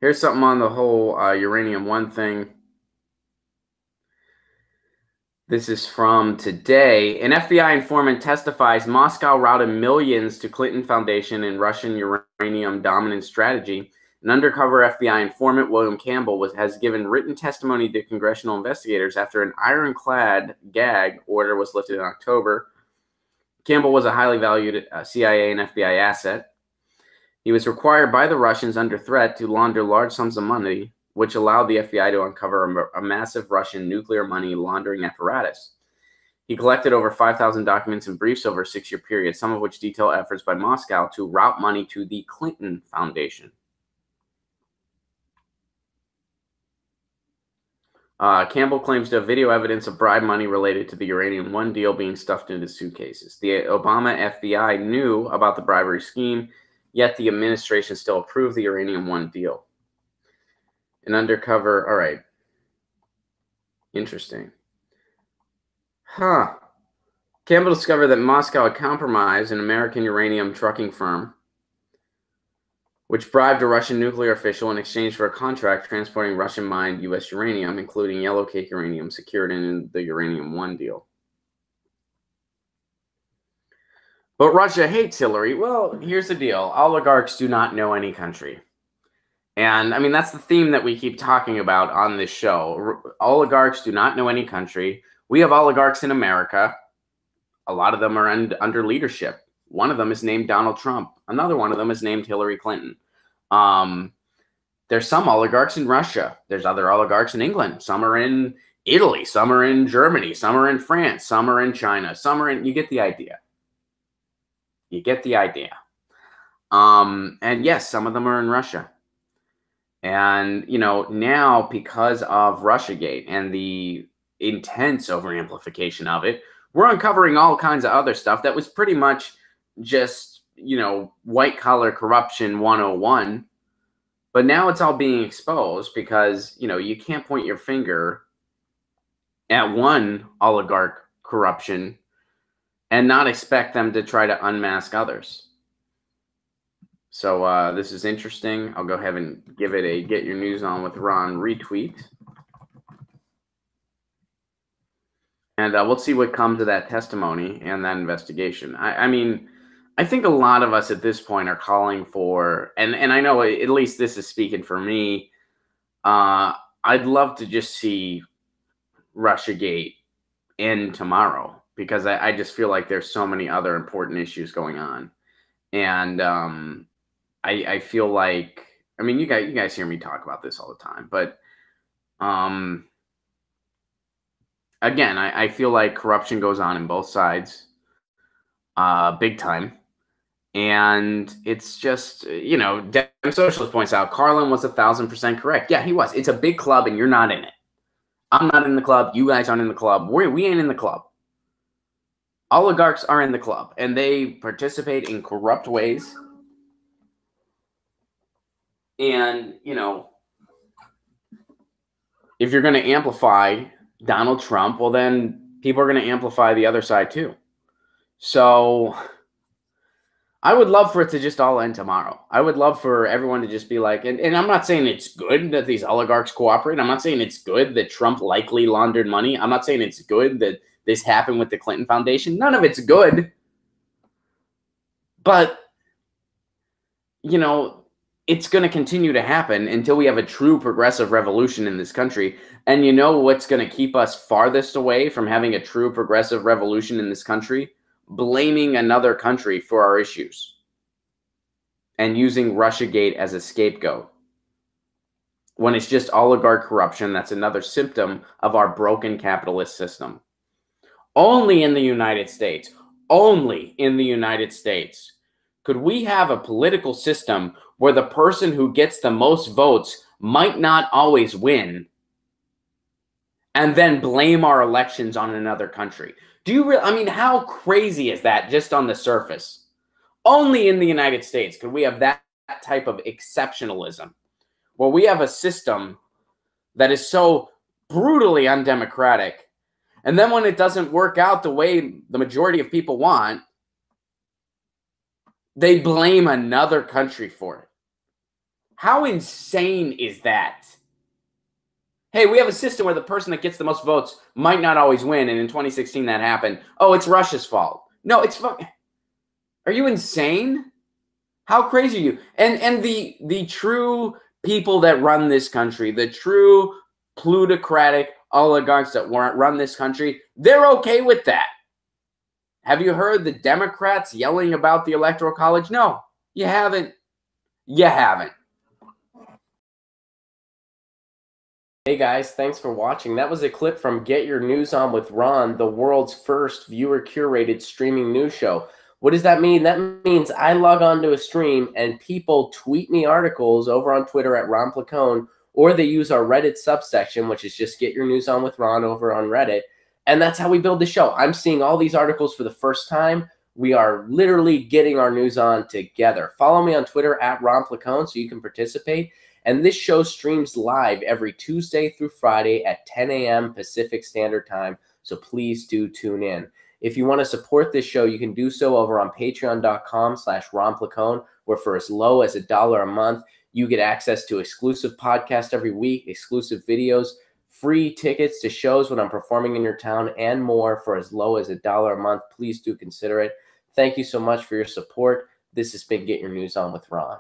Here's something on the whole uranium one thing. This is from today. An FBI informant testifies Moscow routed millions to Clinton Foundation in Russian uranium dominance strategy. An undercover FBI informant, William Campbell, has given written testimony to congressional investigators after an ironclad gag order was lifted in October. Campbell was a highly valued CIA and FBI asset. He was required by the Russians under threat to launder large sums of money, which allowed the FBI to uncover a massive Russian nuclear money laundering apparatus. He collected over 5,000 documents and briefs over a 6-year period, some of which detail efforts by Moscow to route money to the Clinton Foundation. Campbell claims to have video evidence of bribe money related to the Uranium One deal being stuffed into suitcases. The Obama FBI knew about the bribery scheme, yet the administration still approved the Uranium One deal. An undercover, all right. Interesting. Campbell discovered that Moscow had compromised an American uranium trucking firm, which bribed a Russian nuclear official in exchange for a contract transporting Russian-mined U.S. uranium, including yellowcake uranium, secured in the Uranium One deal. But Russia hates Hillary. Well, here's the deal. Oligarchs do not know any country. And, I mean, that's the theme that we keep talking about on this show. Oligarchs do not know any country. We have oligarchs in America. A lot of them are under leadership. One of them is named Donald Trump. Another one of them is named Hillary Clinton. There's some oligarchs in Russia. There's other oligarchs in England. Some are in Italy. Some are in Germany. Some are in France. Some are in China. Some are in... You get the idea. You get the idea. And yes, some of them are in Russia. And, you know, now because of RussiaGate and the intense over-amplification of it, we're uncovering all kinds of other stuff that was pretty much just, you know, white-collar corruption 101. But now it's all being exposed because, you know, you can't point your finger at one oligarch corruption and not expect them to try to unmask others. So this is interesting. I'll go ahead and give it a Get Your News On with Ron retweet. And we'll see what comes of that testimony and that investigation. I mean, I think a lot of us at this point are calling for, and I know at least this is speaking for me, I'd love to just see RussiaGate end tomorrow because I just feel like there's so many other important issues going on. And I feel like, I mean, you guys hear me talk about this all the time, but again, I feel like corruption goes on in both sides, big time. And it's just, you know, Dem Socialist points out, Carlin was 1,000% correct. Yeah, he was. It's a big club and you're not in it. I'm not in the club. You guys aren't in the club. We ain't in the club. Oligarchs are in the club and they participate in corrupt ways. And, you know, if you're going to amplify Donald Trump, well, then people are going to amplify the other side too. So I would love for it to just all end tomorrow. I would love for everyone to just be like, and I'm not saying it's good that these oligarchs cooperate. I'm not saying it's good that Trump likely laundered money. I'm not saying it's good that this happened with the Clinton Foundation. None of it's good. But, you know, it's going to continue to happen until we have a true progressive revolution in this country. And you know what's going to keep us farthest away from having a true progressive revolution in this country? Blaming another country for our issues and using RussiaGate as a scapegoat. When it's just oligarch corruption, that's another symptom of our broken capitalist system. Only in the United States, only in the United States, could we have a political system where the person who gets the most votes might not always win and then blame our elections on another country. Do you I mean, how crazy is that just on the surface? Only in the United States could we have that type of exceptionalism where we have a system that is so brutally undemocratic. And then when it doesn't work out the way the majority of people want, they blame another country for it. How insane is that? Hey, we have a system where the person that gets the most votes might not always win, and in 2016 that happened. Oh, it's Russia's fault. No, it's fucking. Are you insane? How crazy are you? And the true people that run this country, the true plutocratic oligarchs that run this country, they're okay with that. Have you heard the Democrats yelling about the Electoral College? No, you haven't. You haven't. Hey guys, thanks for watching. That was a clip from Get Your News On with Ron, the world's first viewer-curated streaming news show. What does that mean? That means I log on to a stream and people tweet me articles over on Twitter at Ron Placone, or they use our Reddit subsection, which is just Get Your News On with Ron over on Reddit. And that's how we build the show. I'm seeing all these articles for the first time. We are literally getting our news on together. Follow me on Twitter at Ron Placone so you can participate. And this show streams live every Tuesday through Friday at 10 a.m. Pacific Standard Time, so please do tune in. If you want to support this show, you can do so over on patreon.com/Ron Placone, where for as low as $1 a month, you get access to exclusive podcasts every week, exclusive videos, free tickets to shows when I'm performing in your town, and more for as low as $1 a month. Please do consider it. Thank you so much for your support. This has been Get Your News On with Ron.